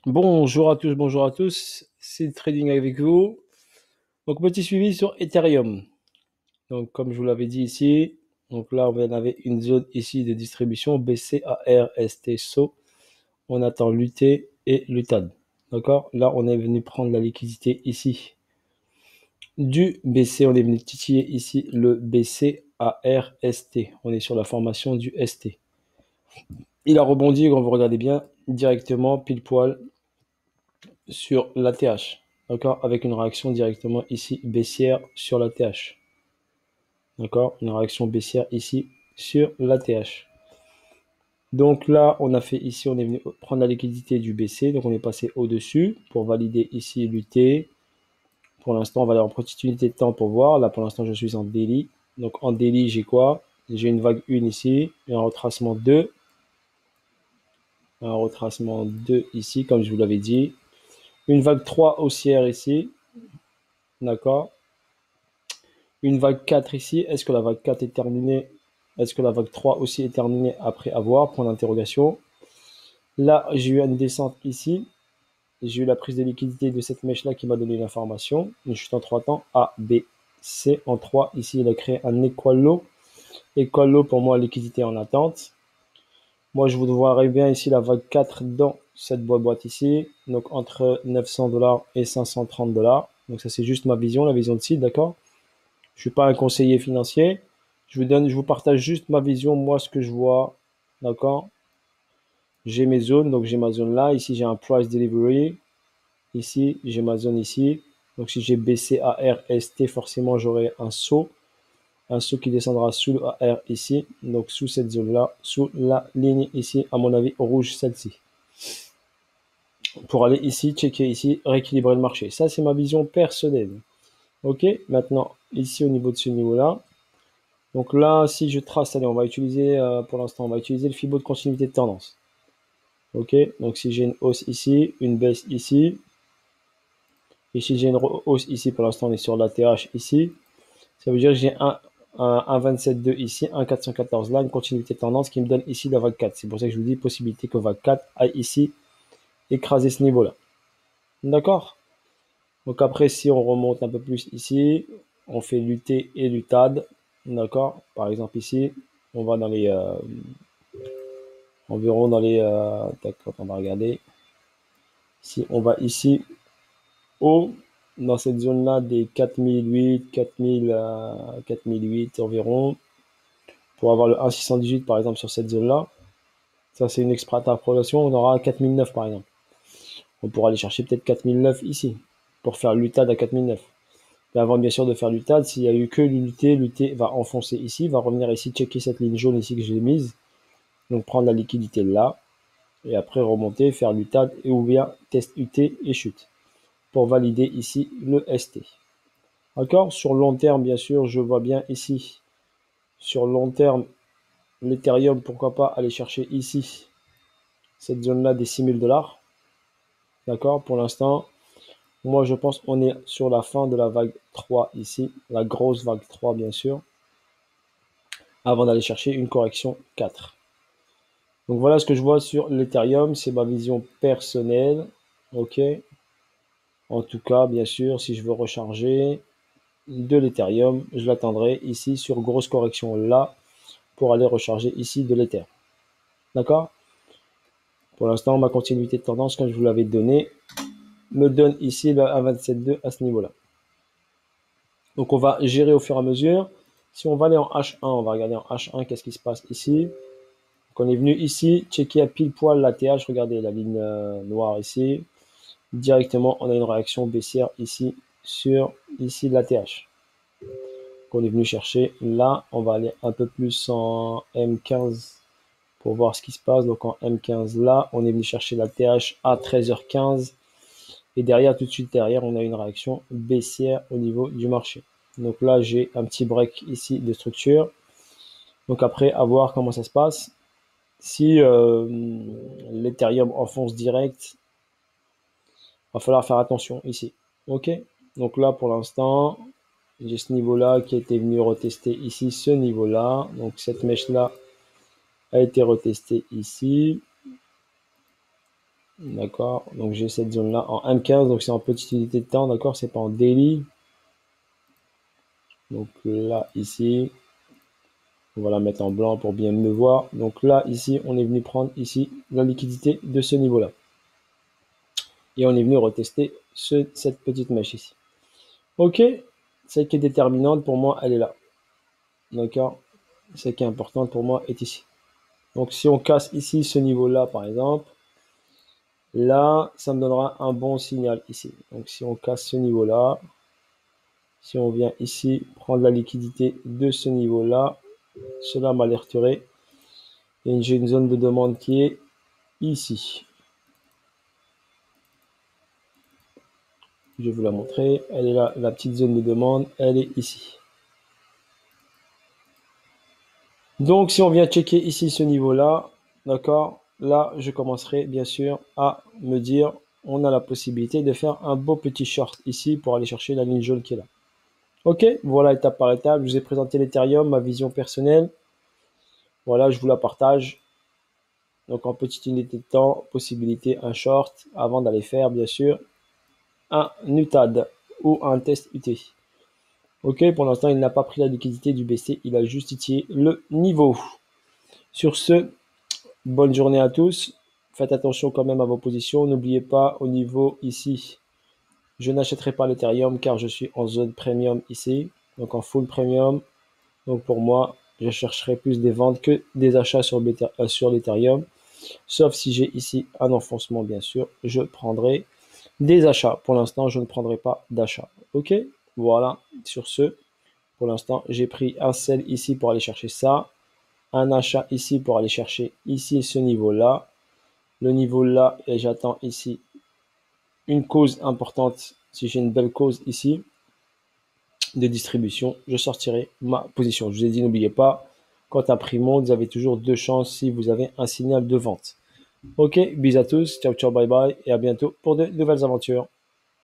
Bonjour à tous, c'est Trading avec vous. Donc petit suivi sur Ethereum. Donc comme je vous l'avais dit ici, donc là on avait une zone ici de distribution BCARST-SO. On attend l'UT et l'UTAD. D'accord? Là on est venu prendre la liquidité ici du BC, on est venu titiller ici le BCARST. On est sur la formation du ST. Il a rebondi, quand vous regardez bien, directement pile poil sur la TH, d'accord, avec une réaction directement ici baissière sur la TH, d'accord, une réaction baissière ici sur la TH. Donc là, on a fait ici, on est venu prendre la liquidité du BC, donc on est passé au-dessus pour valider ici l'UT. Pour l'instant, on va aller en petite unité de temps pour voir. Là, pour l'instant, je suis en daily. Donc en daily, j'ai quoi? J'ai une vague 1 ici, et un retracement 2. Un retracement 2 ici, comme je vous l'avais dit. Une vague 3 haussière ici, d'accord. Une vague 4 ici, est-ce que la vague 4 est terminée? Est-ce que la vague 3 aussi est terminée après avoir? Point d'interrogation. Là, j'ai eu une descente ici. J'ai eu la prise de liquidité de cette mèche-là qui m'a donné l'information. Une chute en 3 temps. A, B, C en 3. Ici, il a créé un equal low. Equal low, pour moi, liquidité en attente. Moi, je vous voudrais bien ici la vague 4 dans cette boîte ici. Donc, entre 900 $ et 530 $. Donc, ça, c'est juste ma vision, la vision de site, d'accord? Je suis pas un conseiller financier. Je vous partage juste ma vision, moi, ce que je vois. D'accord? J'ai mes zones, donc j'ai ma zone là. Ici, j'ai un price delivery. Ici, j'ai ma zone ici. Donc, si j'ai baissé ARST, forcément, j'aurai un saut. Un saut qui descendra sous le AR ici. Donc, sous cette zone-là, sous la ligne ici, à mon avis, rouge, celle-ci. Pour aller ici, checker ici, rééquilibrer le marché. Ça, c'est ma vision personnelle. OK? Maintenant, ici, au niveau de ce niveau-là, donc là, si je trace, allez, on va utiliser, pour l'instant, on va utiliser le Fibo de continuité de tendance. OK? Donc si j'ai une hausse ici, une baisse ici, et si j'ai une hausse ici, pour l'instant, on est sur la TH ici, ça veut dire que j'ai un 27,2 ici, un 414 là, une continuité de tendance qui me donne ici la vague 4. C'est pour ça que je vous dis possibilité que vague 4 aille ici écraser ce niveau-là. D'accord? Donc après, si on remonte un peu plus ici, on fait l'UT et l'UTAD. D'accord? Par exemple ici, on va dans les environ dans les on va regarder si on va ici haut dans cette zone là des 4008 4008 environ pour avoir le 1618 par exemple sur cette zone là, ça c'est une extrapolation, on aura 4009 par exemple, on pourra aller chercher peut-être 4009 ici pour faire l'UTAD à 4009. Mais avant bien sûr de faire l'UTAD, s'il y a eu que l'UT va enfoncer ici, va revenir ici checker cette ligne jaune ici que j'ai mise, donc prendre la liquidité là et après remonter, faire l'UTAD et ou bien test UT et chute pour valider ici le ST. D'accord? Sur long terme, bien sûr, je vois bien ici, sur long terme, l'Ethereum, pourquoi pas aller chercher ici, cette zone-là des 6000 $. D'accord? Pour l'instant, moi je pense qu'on est sur la fin de la vague 3 ici, la grosse vague 3 bien sûr, avant d'aller chercher une correction 4. Donc voilà ce que je vois sur l'Ethereum, c'est ma vision personnelle. Ok? En tout cas, bien sûr, si je veux recharger de l'Ethereum, je l'attendrai ici sur grosse correction là pour aller recharger ici de l'Ether. D'accord? Pour l'instant, ma continuité de tendance, comme je vous l'avais donné, me donne ici le 1,27,2 à ce niveau-là. Donc on va gérer au fur et à mesure. Si on va aller en H1, on va regarder en H1 qu'est-ce qui se passe ici. Donc on est venu ici, checker à pile poil la TH, regardez la ligne noire ici. Directement, on a une réaction baissière ici sur ici la TH. Qu'on est venu chercher. Là, on va aller un peu plus en M15 pour voir ce qui se passe. Donc en M15 là, on est venu chercher la TH à 13h15. Et derrière, tout de suite derrière, on a une réaction baissière au niveau du marché. Donc là, j'ai un petit break ici de structure. Donc après, à voir comment ça se passe. Si l'Ethereum enfonce direct, va falloir faire attention ici. Ok? Donc là, pour l'instant, j'ai ce niveau-là qui a été venu retester ici, ce niveau-là. Donc cette mèche-là a été retestée ici. D'accord, donc j'ai cette zone-là en M15, donc c'est en petite unité de temps, d'accord, c'est pas en daily. Donc là, ici, on va la mettre en blanc pour bien me voir. Donc là, ici, on est venu prendre ici la liquidité de ce niveau-là. Et on est venu retester cette petite mèche ici. Ok, celle qui est déterminante pour moi, elle est là. D'accord, celle qui est importante pour moi est ici. Donc si on casse ici ce niveau-là, par exemple, là, ça me donnera un bon signal ici. Donc si on casse ce niveau-là, si on vient ici prendre la liquidité de ce niveau-là, cela m'alerterait. Et j'ai une zone de demande qui est ici. Je vais vous la montrer. Elle est là, la petite zone de demande, elle est ici. Donc si on vient checker ici ce niveau-là, d'accord, là je commencerai bien sûr à me dire, on a la possibilité de faire un beau petit short ici pour aller chercher la ligne jaune qui est là. Ok, voilà étape par étape, je vous ai présenté l'Ethereum, ma vision personnelle. Voilà, je vous la partage. Donc en petite unité de temps, possibilité un short avant d'aller faire bien sûr un UTAD ou un test UT. Ok, pour l'instant il n'a pas pris la liquidité du BC, il a juste titillé le niveau. Sur ce, bonne journée à tous. Faites attention quand même à vos positions. N'oubliez pas au niveau ici, je n'achèterai pas l'Ethereum car je suis en zone premium ici, donc en full premium. Donc pour moi, je chercherai plus des ventes que des achats sur l'Ethereum. Sauf si j'ai ici un enfoncement, bien sûr, je prendrai des achats. Pour l'instant, je ne prendrai pas d'achat. Ok, voilà. Sur ce, pour l'instant, j'ai pris un sell ici pour aller chercher ça. Un achat ici pour aller chercher ici ce niveau-là. Le niveau là, et j'attends ici une cause importante. Si j'ai une belle cause ici de distribution, je sortirai ma position. Je vous ai dit, n'oubliez pas, quand un prix monte, vous avez toujours deux chances si vous avez un signal de vente. Ok, bisous à tous, ciao ciao, bye bye, et à bientôt pour de nouvelles aventures.